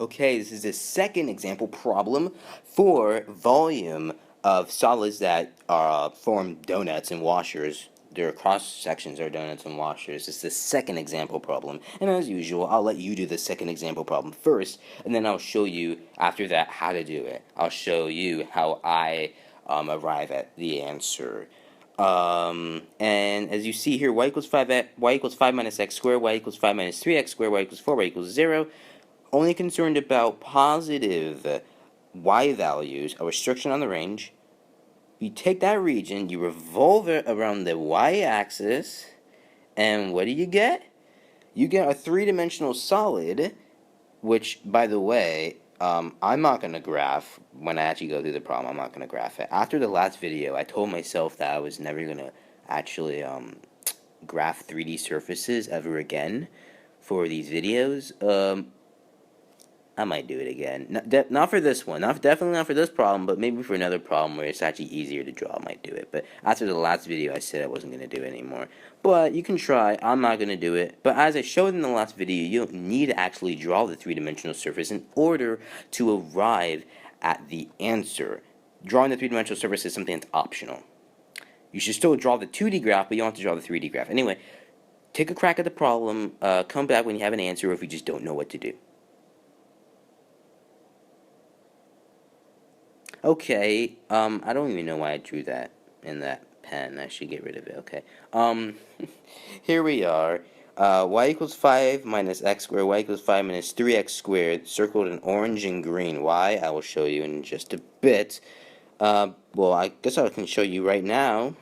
Okay, this is the second example problem for volume of solids that form donuts and washers. Their cross sections are donuts and washers. It's the second example problem. And as usual, I'll let you do the second example problem first, and then I'll show you after that how to do it. I'll show you how I arrive at the answer. And as you see here, y equals 5 minus x squared, y equals 5 minus 3x squared, y equals 4, y equals 0. Only concerned about positive y values, a restriction on the range. You take that region, you revolve it around the y-axis, and what do you get? You get a three-dimensional solid, which, by the way, I'm not going to graph. When I actually go through the problem, I'm not going to graph it. After the last video, I told myself that I was never going to actually graph 3D surfaces ever again for these videos. I might do it again. Not for this one. Definitely not for this problem, but maybe for another problem where it's actually easier to draw, I might do it. But after the last video, I said I wasn't going to do it anymore. But you can try. I'm not going to do it. But as I showed in the last video, you don't need to actually draw the three-dimensional surface in order to arrive at the answer. Drawing the three-dimensional surface is something that's optional. You should still draw the 2D graph, but you don't have to draw the 3D graph. Anyway, take a crack at the problem. Come back when you have an answer or if you just don't know what to do. Okay, I don't even know why I drew that in that pen. I should get rid of it. Okay. Here we are. Y equals 5 minus x squared, y equals 5 minus 3x squared, circled in orange and green. Why? I will show you in just a bit. Well, I guess I can show you right now.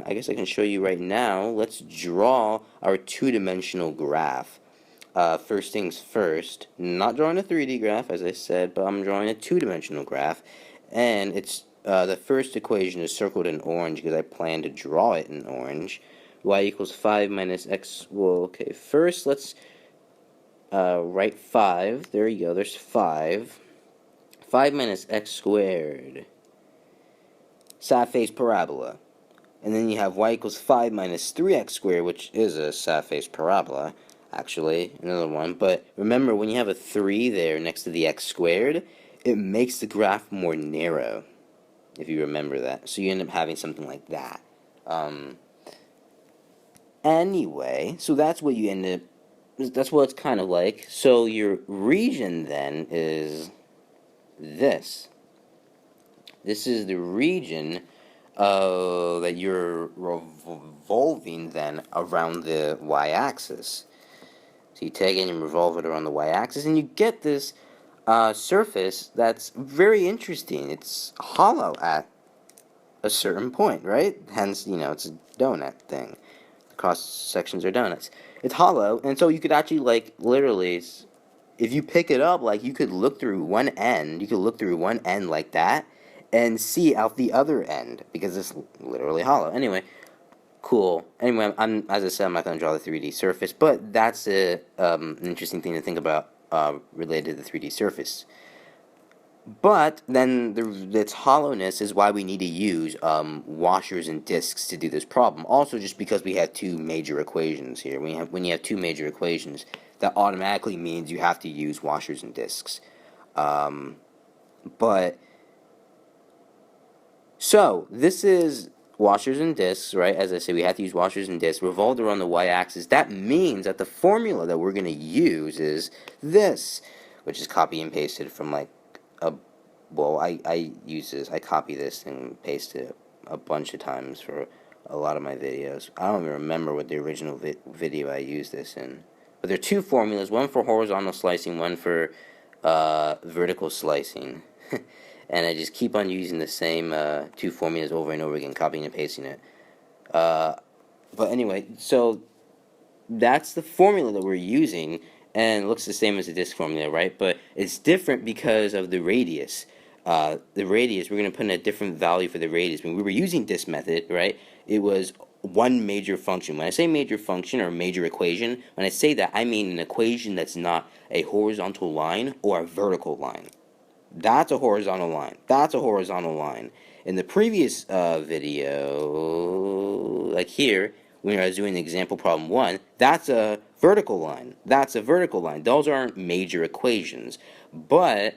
Let's draw our two-dimensional graph. First things first, not drawing a 3D graph, as I said, but I'm drawing a two-dimensional graph. And it's the first equation is circled in orange because I plan to draw it in orange. Y equals 5 minus x. Well, okay, first let's write 5. There you go, there's 5. 5 minus x squared. Side face parabola. And then you have y equals 5 minus 3x squared, which is a side face parabola, actually, another one. But remember, when you have a 3 there next to the x squared, it makes the graph more narrow, if you remember that. So you end up having something like that. Anyway, so that's what you end up, that's what it's kind of like. So your region then is this. This is the region that you're revolving then around the y-axis. So you take it and revolve it around the y-axis, and you get this surface that's very interesting. It's hollow at a certain point, right? Hence, it's a donut thing. The cross sections are donuts. It's hollow, and so you could actually, like, literally, if you pick it up, like, you could look through one end. You could look through one end like that and see out the other end because it's literally hollow. Anyway, cool. Anyway, as I said, I'm not going to draw the 3D surface, but that's an interesting thing to think about related to the 3D surface. But then its hollowness is why we need to use washers and disks to do this problem. Also, just because we have two major equations here. When you have two major equations, that automatically means you have to use washers and disks. So this is washers and disks, right? As I say, we have to use washers and disks revolved around the y-axis. That means that the formula that we're going to use is this, which is copy and pasted from I use this. I copy this and paste it a bunch of times for a lot of my videos. I don't even remember what the original video I used this in. But there are two formulas, one for horizontal slicing, one for vertical slicing. And I just keep on using the same two formulas over and over again, copying and pasting it. But anyway, so that's the formula that we're using, and it looks the same as the disk formula, right? But it's different because of the radius. We're going to put in a different value for the radius. When we were using this method, right, it was one major function. When I say major function or major equation, when I say that, I mean an equation that's not a horizontal line or a vertical line. That's a horizontal line. That's a horizontal line. In the previous video, like here, when I was doing example problem 1, that's a vertical line. That's a vertical line. Those aren't major equations. But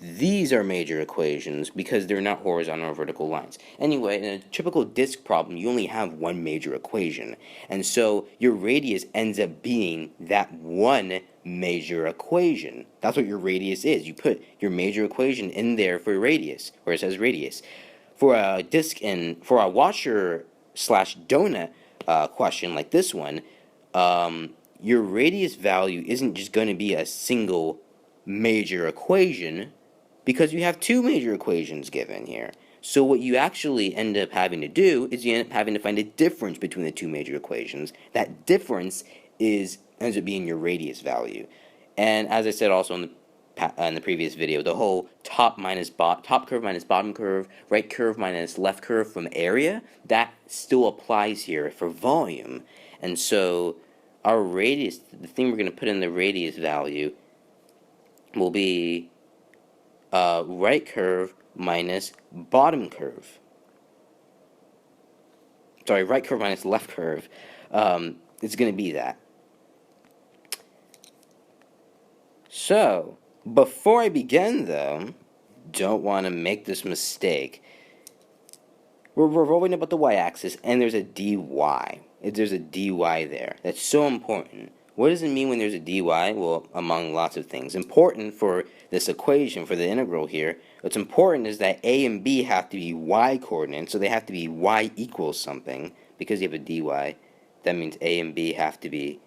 these are major equations because they're not horizontal or vertical lines. Anyway, in a typical disk problem, you only have one major equation. And so your radius ends up being that one major equation. That's what your radius is. You put your major equation in there for radius, where it says radius. For a disk and for a washer slash donut question like this one, your radius value isn't just going to be a single major equation, because you have two major equations given here. So what you actually end up having to do is you end up having to find a difference between the two major equations. That difference ends up being your radius value. And as I said also in the previous video, the whole top curve minus bottom curve, right curve minus left curve from area, that still applies here for volume. And so our radius, the thing we're going to put in the radius value, will be right curve minus bottom curve. Sorry, right curve minus left curve. It's going to be that. So, before I begin, though, don't want to make this mistake. We're revolving about the y-axis, and there's a dy. There's a dy there. That's so important. What does it mean when there's a dy? Well, among lots of things. Important for this equation, for the integral here, what's important is that a and b have to be y-coordinates, so they have to be y equals something. Because you have a dy, that means a and b have to be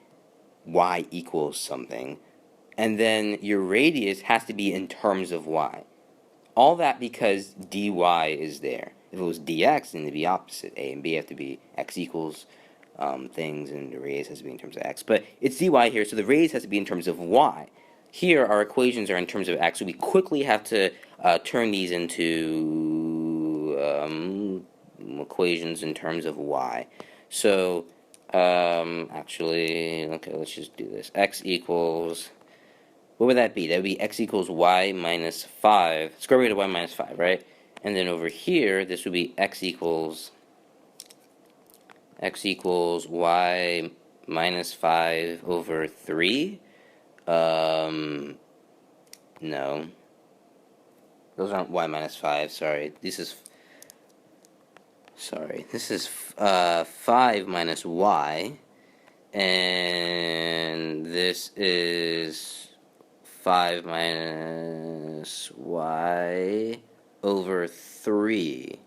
y equals something. And then your radius has to be in terms of y. All that because dy is there. If it was dx, then it'd be opposite. A and b have to be x equals things, and the radius has to be in terms of x. But it's dy here, so the radius has to be in terms of y. Here, our equations are in terms of x, so we quickly have to turn these into equations in terms of y. So, actually, okay, let's just do this. X equals... What would that be? That would be x equals y minus 5, square root of y minus 5, right? And then over here, this would be x equals y minus 5 over 3. No. Those aren't y minus 5, sorry. This is 5 minus y. And this is 5 minus y over 3.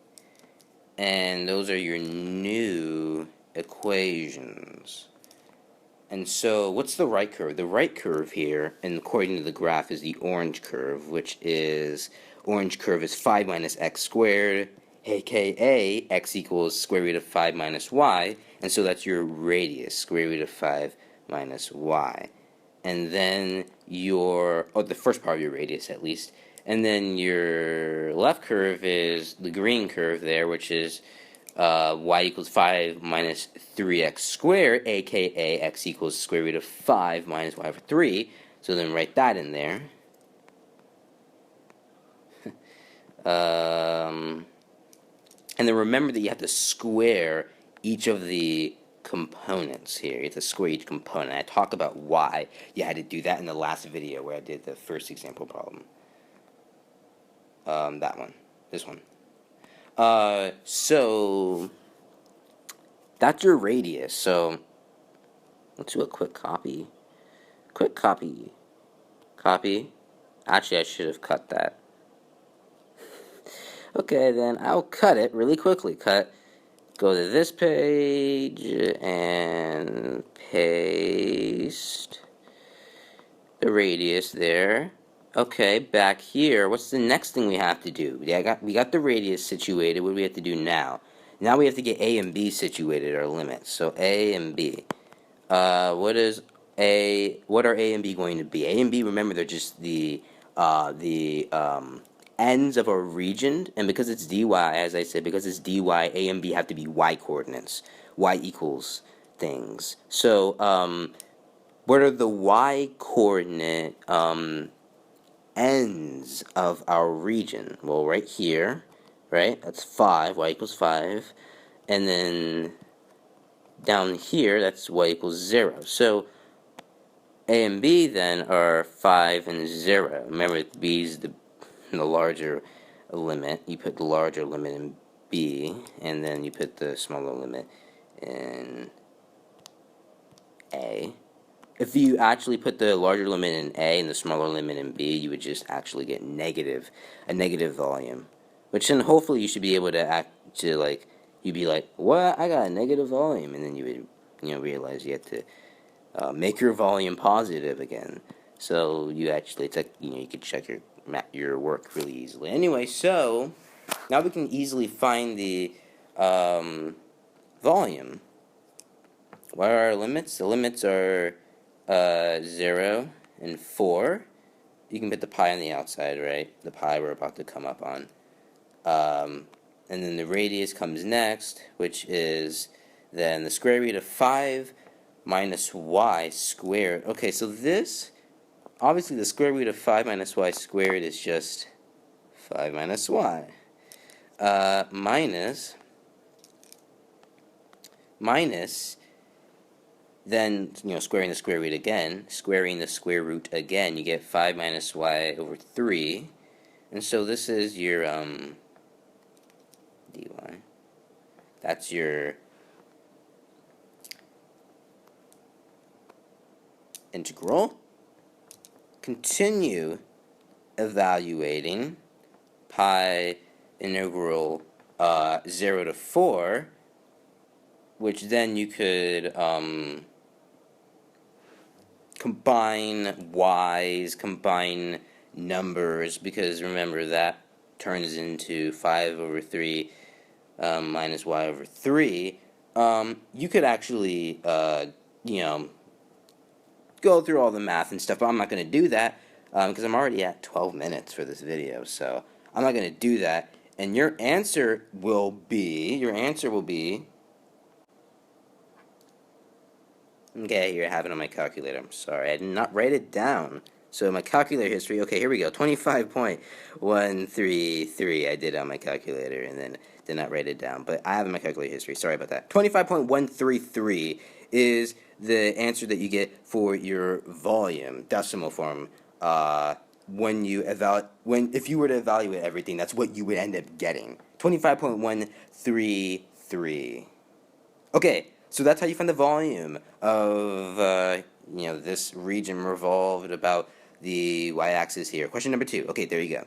And those are your new equations. And so, what's the right curve? The right curve here, and according to the graph, is the orange curve, which is, orange curve is 5 minus x squared, aka x equals square root of 5 minus y, and so that's your radius, square root of 5 minus y. And then the first part of your radius at least, and then your left curve is the green curve there, which is y equals 5 minus 3x squared, aka x equals square root of 5 minus y over 3, so then write that in there. And then remember that you have to square each of the components here. You have to square each component. I talked about why you had to do that in the last video where I did the first example problem. That one. This one. So that's your radius. So let's do a quick copy. Copy. Actually, I should have cut that. Okay, then I'll cut it really quickly. Go to this page and paste the radius there. Okay, back here, what's the next thing we have to do? We got the radius situated. What do we have to do now? Now we have to get a and b situated, our limits. So a and b. What are a and b going to be? A and b, remember, they're just the ends of a region, and because it's dy, as I said, because it's dy, a and b have to be y coordinates, y equals things. So, what are the y coordinate ends of our region? Well, right here, right, that's 5, y equals 5, and then down here, that's y equals 0. So a and b then are 5 and 0. Remember, b is the larger limit. You put the larger limit in b, and then you put the smaller limit in a. If you actually put the larger limit in a and the smaller limit in b, you would just actually get a negative volume. Which then hopefully you should be able to you'd be like, what? I got a negative volume, and then you would realize you have to make your volume positive again. So you actually you could check your work really easily. Anyway, so now we can easily find the volume. What are our limits? The limits are 0 and 4. You can put the pi on the outside, right? The pi we're about to come up on. And then the radius comes next, which is then the square root of 5 minus y squared. Okay, so this, obviously the square root of 5 minus y squared is just 5 minus y. Minus, then, squaring the square root again, you get 5 minus y over 3. And so this is your, dy. That's your integral. Continue evaluating pi integral 0 to 4, which then you could combine numbers, because remember that turns into 5 over 3 minus y over 3. You could actually, go through all the math and stuff, but I'm not going to do that because I'm already at 12 minutes for this video, so I'm not going to do that. And your answer will be, okay, here I have it on my calculator. I'm sorry, I did not write it down. So my calculator history, okay, here we go, 25.133. I did it on my calculator and then did not write it down, but I have it in my calculator history. Sorry about that. 25.133 is the answer that you get for your volume, decimal form. If you were to evaluate everything, that's what you would end up getting. 25.133. Okay, so that's how you find the volume of this region revolved about the y-axis here. Question number 2. Okay, there you go.